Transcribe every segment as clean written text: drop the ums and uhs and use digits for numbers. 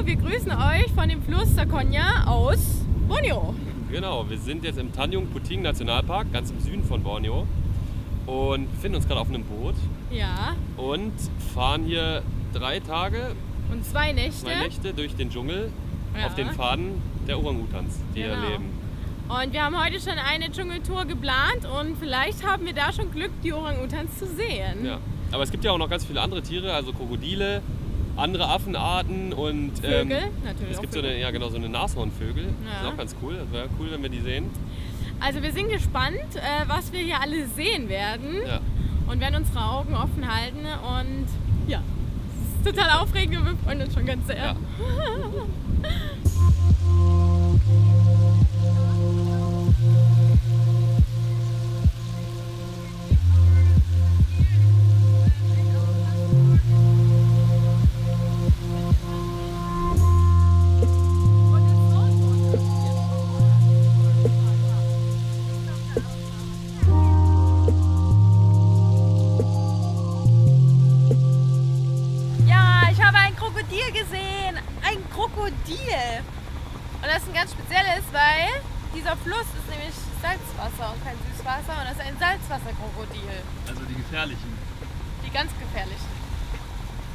wir grüßen euch von dem Fluss Sakonja aus Borneo. Genau, wir sind jetzt im Tanjung Puting Nationalpark, ganz im Süden von Borneo. Und befinden uns gerade auf einem Boot. Ja. Und fahren hier 3 Tage, Und 2 Nächte. 2 Nächte durch den Dschungel Ja. auf den Pfaden der Orang-Utans, die hier Genau. leben. Und wir haben heute schon eine Dschungeltour geplant und vielleicht haben wir da schon Glück, die Orang-Utans zu sehen. Ja. Aber es gibt ja auch noch ganz viele andere Tiere, also Krokodile, andere Affenarten und Vögel, natürlich es auch gibt Vögel. so eine Nashornvögel. Das Ja. ist auch ganz cool. Das wäre cool, wenn wir die sehen. Also wir sind gespannt, was wir hier alle sehen werden Ja. und werden unsere Augen offen halten und ja, es ist total aufregend und wir freuen uns schon ganz sehr. Ja. Ja, ich habe ein Krokodil gesehen. Ein Krokodil. Und das ist ein ganz spezielles, weil dieser Fluss ist nämlich Salzwasser und kein Süßwasser. Und das ist ein Salzwasserkrokodil. Also die gefährlichen. Die ganz gefährlichen.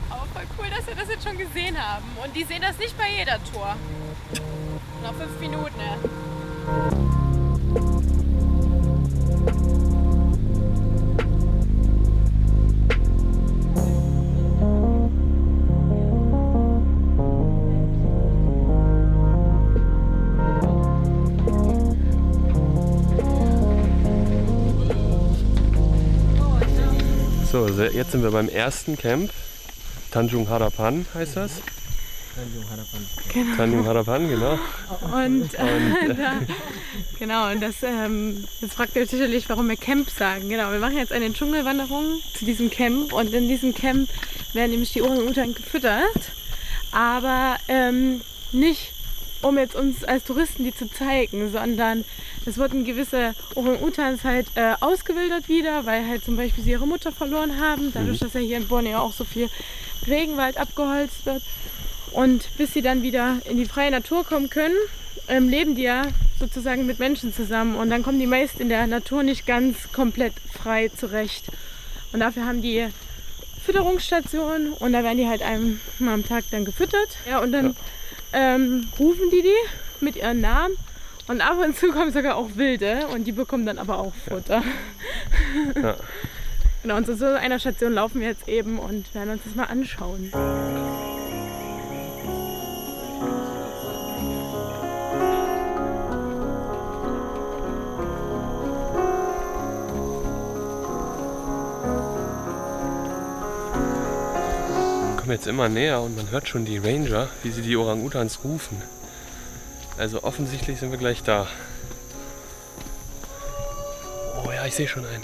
Aber voll cool, dass wir das jetzt schon gesehen haben. Und die sehen das nicht bei jeder Tour. Noch 5 Minuten, ne? So, jetzt sind wir beim ersten Camp. Tanjung Harapan heißt das. Tanjung Harapan, genau. Und genau, und jetzt fragt ihr euch sicherlich, warum wir Camp sagen. Genau, wir machen jetzt eine Dschungelwanderung zu diesem Camp und in diesem Camp werden nämlich die Orang-Utan gefüttert, aber nicht um jetzt uns als Touristen die zu zeigen, sondern es wurden gewisse Orang-Utans halt ausgewildert wieder, weil halt zum Beispiel sie ihre Mutter verloren haben, dadurch, dass ja hier in Borneo auch so viel Regenwald abgeholzt wird. Und bis sie dann wieder in die freie Natur kommen können, leben die ja sozusagen mit Menschen zusammen. Und dann kommen die meist in der Natur nicht ganz komplett frei zurecht. Und dafür haben die Fütterungsstationen und da werden die halt einmal am Tag dann gefüttert. Ja, und dann rufen die mit ihren Namen. Und ab und zu kommen sogar auch Wilde und die bekommen dann aber auch Futter. Ja. Genau, und zu so einer Station laufen wir jetzt eben und werden uns das mal anschauen. Jetzt immer näher und man hört schon die Ranger, wie sie die Orang-Utans rufen. Also offensichtlich sind wir gleich da. Oh ja, ich sehe schon einen.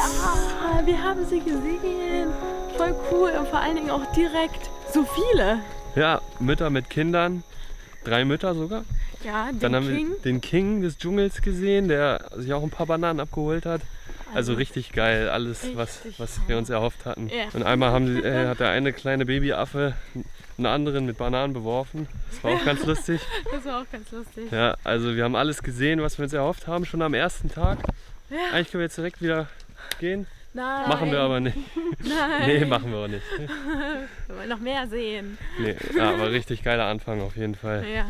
Ja, wir haben sie gesehen. Voll cool und vor allen Dingen auch direkt so viele. Ja, Mütter mit Kindern. 3 Mütter sogar. Ja, Dann haben wir den King des Dschungels gesehen, der sich auch ein paar Bananen abgeholt hat. Also richtig geil, alles, was wir uns erhofft hatten. Ja. Und einmal hat der eine kleine Babyaffe einen anderen mit Bananen beworfen. Das war auch ganz lustig. Das war auch ganz lustig. Ja, also wir haben alles gesehen, was wir uns erhofft haben, schon am ersten Tag. Ja. Eigentlich können wir jetzt direkt wieder gehen. Nein. Machen wir aber nicht. Nein. Nee, machen wir auch nicht. Wir wollen noch mehr sehen. Nee, ja, aber richtig geiler Anfang auf jeden Fall. Ja.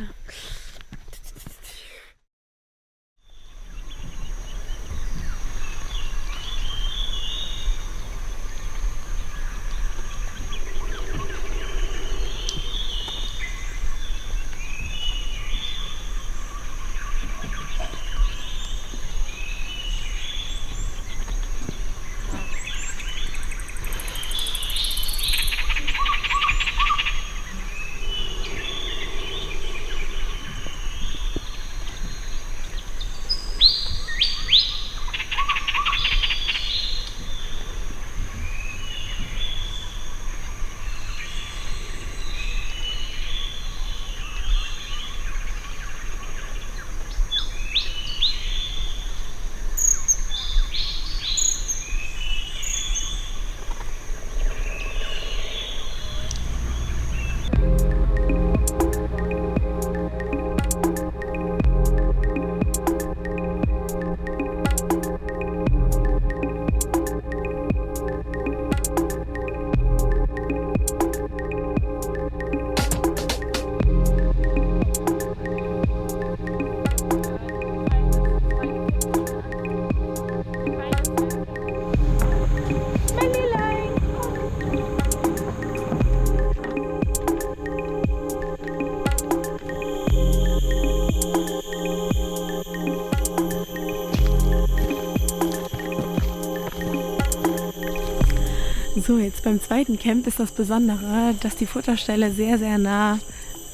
So, jetzt beim zweiten Camp ist das Besondere, dass die Futterstelle sehr, sehr nah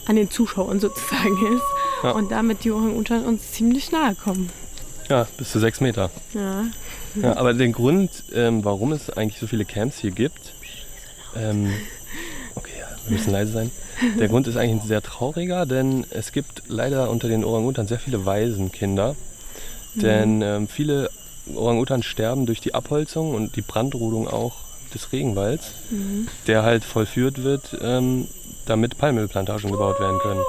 an den Zuschauern sozusagen ist. Ja. Und damit die Orang-Utan uns ziemlich nahe kommen. Ja, bis zu 6 Meter. Ja. Ja, aber den Grund, warum es eigentlich so viele Camps hier gibt, okay, ja, wir müssen leise sein. Der Grund ist eigentlich ein sehr trauriger, denn es gibt leider unter den Orang-Utan sehr viele Waisenkinder. Denn viele Orang-Utan sterben durch die Abholzung und die Brandrodung auch des Regenwalds, der halt vollführt wird, damit Palmölplantagen gebaut werden können.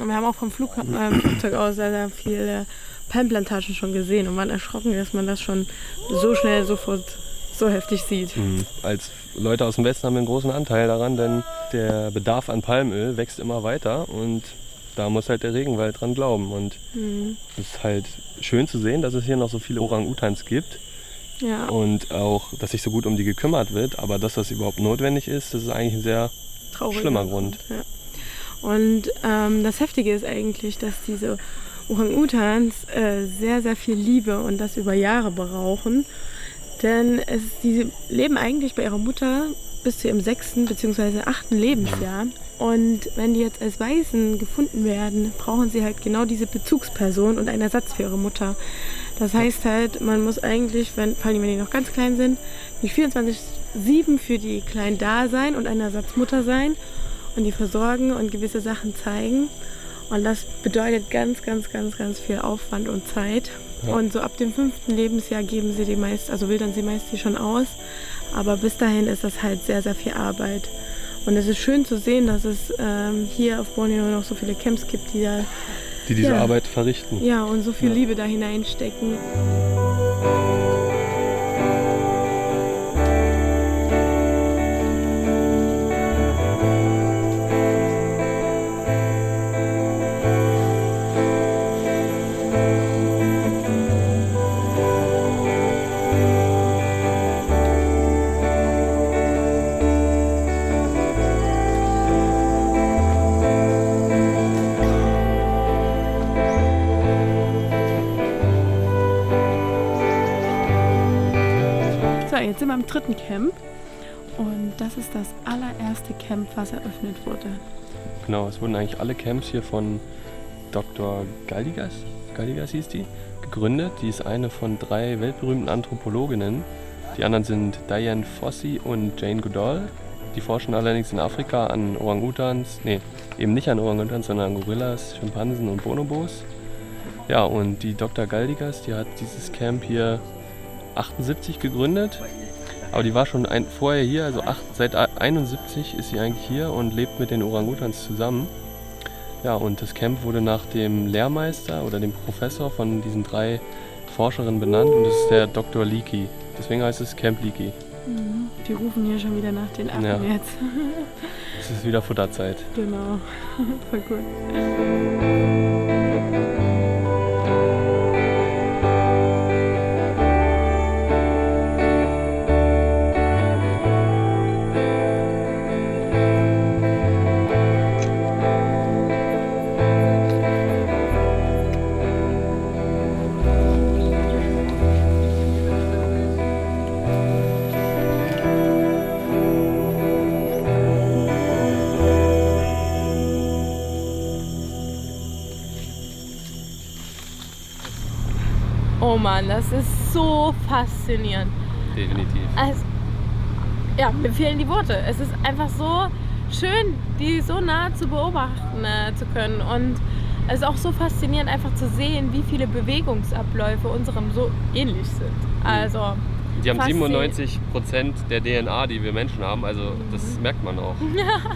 Wir haben auch vom Flugzeug aus sehr, sehr viele Palmplantagen schon gesehen und waren erschrocken, dass man das schon so schnell sofort so heftig sieht. Als Leute aus dem Westen haben wir einen großen Anteil daran, denn der Bedarf an Palmöl wächst immer weiter und da muss halt der Regenwald dran glauben. Und es ist halt schön zu sehen, dass es hier noch so viele Orang-Utans gibt. Ja. Und auch, dass sich so gut um die gekümmert wird, aber dass das überhaupt notwendig ist, das ist eigentlich ein sehr schlimmer Grund. Ja. Und das Heftige ist eigentlich, dass diese Orang-Utans sehr, sehr viel Liebe und das über Jahre brauchen. Denn sie leben eigentlich bei ihrer Mutter bis zu ihrem 6. bzw. 8. Lebensjahr. Und wenn die jetzt als Waisen gefunden werden, brauchen sie halt genau diese Bezugsperson und einen Ersatz für ihre Mutter. Das heißt halt, man muss eigentlich, vor allem wenn die noch ganz klein sind, nicht 24/7 für die Kleinen da sein und eine Ersatzmutter sein und die versorgen und gewisse Sachen zeigen. Und das bedeutet ganz, ganz, ganz, ganz viel Aufwand und Zeit. Ja. Und so ab dem 5. Lebensjahr geben sie die meist, also wildern sie meist die schon aus. Aber bis dahin ist das halt sehr, sehr viel Arbeit. Und es ist schön zu sehen, dass es hier auf Borneo noch so viele Camps gibt, die diese Arbeit verrichten. Ja, und so viel Liebe da hineinstecken. Jetzt sind wir im 3. Camp und das ist das allererste Camp, was eröffnet wurde. Genau, es wurden eigentlich alle Camps hier von Dr. Galdigas hieß die, gegründet. Die ist eine von 3 weltberühmten Anthropologinnen, Die anderen sind Diane Fossey und Jane Goodall. Die forschen allerdings in Afrika an Orang-Utans, eben nicht an Orang-Utans, sondern an Gorillas, Schimpansen und Bonobos. Ja, und die Dr. Galdikas, die hat dieses Camp hier 78 gegründet. Aber die war schon vorher hier, also seit 71 ist sie eigentlich hier und lebt mit den Orang-Utans zusammen. Ja, und das Camp wurde nach dem Lehrmeister oder dem Professor von diesen 3 Forscherinnen benannt und das ist der Dr. Leakey. Deswegen heißt es Camp Leakey. Die rufen hier schon wieder nach den Affen jetzt. Es ist wieder Futterzeit. Genau, voll cool. Oh Mann, das ist so faszinierend. Definitiv. Also, ja, mir fehlen die Worte. Es ist einfach so schön, die so nah zu beobachten zu können. Und es ist auch so faszinierend, einfach zu sehen, wie viele Bewegungsabläufe unserem so ähnlich sind. Also, die haben 97% der DNA, die wir Menschen haben. Also das merkt man auch. Ja.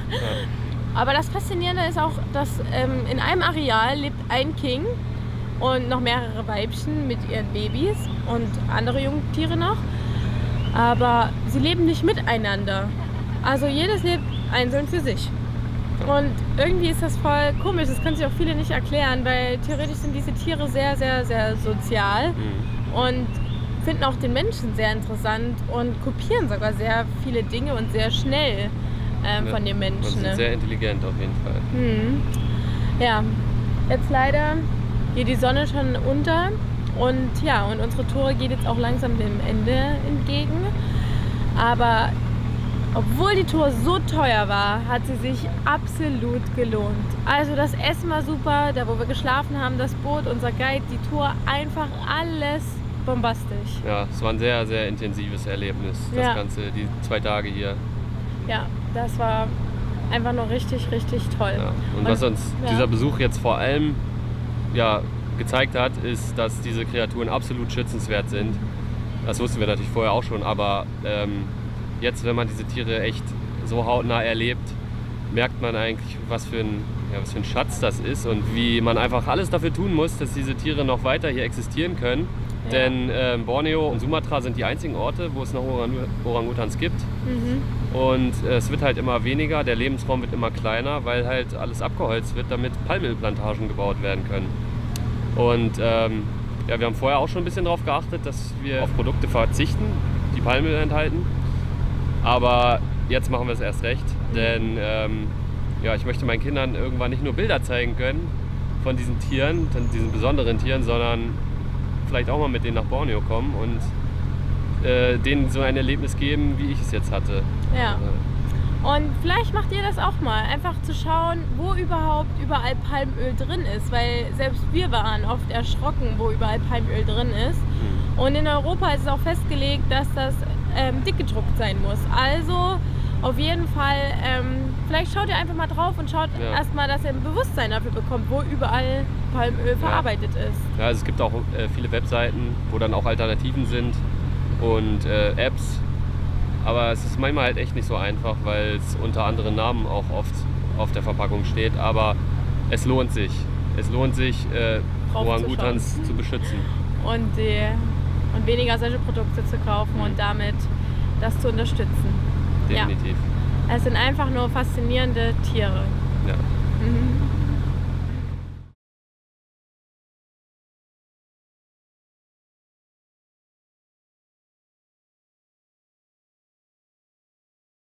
Aber das Faszinierende ist auch, dass in einem Areal lebt ein King und noch mehrere Weibchen mit ihren Babys und andere Jungtiere noch. Aber sie leben nicht miteinander. Also jedes lebt einzeln für sich. Und irgendwie ist das voll komisch, das können sich auch viele nicht erklären, weil theoretisch sind diese Tiere sehr, sehr, sehr sozial und finden auch den Menschen sehr interessant und kopieren sogar sehr viele Dinge und sehr schnell von den Menschen. Und sind sehr intelligent auf jeden Fall. Ja, jetzt leider geht die Sonne schon unter und ja, und unsere Tour geht jetzt auch langsam dem Ende entgegen. Aber obwohl die Tour so teuer war, hat sie sich absolut gelohnt. Also das Essen war super, da wo wir geschlafen haben, das Boot, unser Guide, die Tour, einfach alles bombastisch. Ja, es war ein sehr, sehr intensives Erlebnis, das Ganze, die 2 Tage hier. Ja, das war einfach nur richtig, richtig toll. Ja. Und was uns dieser Besuch jetzt vor allem gezeigt hat, ist, dass diese Kreaturen absolut schützenswert sind. Das wussten wir natürlich vorher auch schon, aber jetzt, wenn man diese Tiere echt so hautnah erlebt, merkt man eigentlich, was für ein Schatz das ist und wie man einfach alles dafür tun muss, dass diese Tiere noch weiter hier existieren können. Ja. Denn Borneo und Sumatra sind die einzigen Orte, wo es noch Orang-Utans gibt. Und es wird halt immer weniger, der Lebensraum wird immer kleiner, weil halt alles abgeholzt wird, damit Palmölplantagen gebaut werden können. Und wir haben vorher auch schon ein bisschen darauf geachtet, dass wir auf Produkte verzichten, die Palmöl enthalten. Aber jetzt machen wir es erst recht, denn ich möchte meinen Kindern irgendwann nicht nur Bilder zeigen können von diesen Tieren, von diesen besonderen Tieren, sondern vielleicht auch mal mit denen nach Borneo kommen und denen so ein Erlebnis geben, wie ich es jetzt hatte. Ja. Und vielleicht macht ihr das auch mal, einfach zu schauen, wo überhaupt überall Palmöl drin ist, weil selbst wir waren oft erschrocken, wo überall Palmöl drin ist. Und in Europa ist es auch festgelegt, dass das dick gedruckt sein muss. Also auf jeden Fall, vielleicht schaut ihr einfach mal drauf und schaut erstmal, dass ihr ein Bewusstsein dafür bekommt, wo überall Palmöl verarbeitet ist. Ja, also es gibt auch viele Webseiten, wo dann auch Alternativen sind und Apps. Aber es ist manchmal halt echt nicht so einfach, weil es unter anderen Namen auch oft auf der Verpackung steht. Aber es lohnt sich. Es lohnt sich, Orang-Utans zu beschützen. Und weniger solche Produkte zu kaufen und damit das zu unterstützen. Definitiv. Ja. Es sind einfach nur faszinierende Tiere. Ja.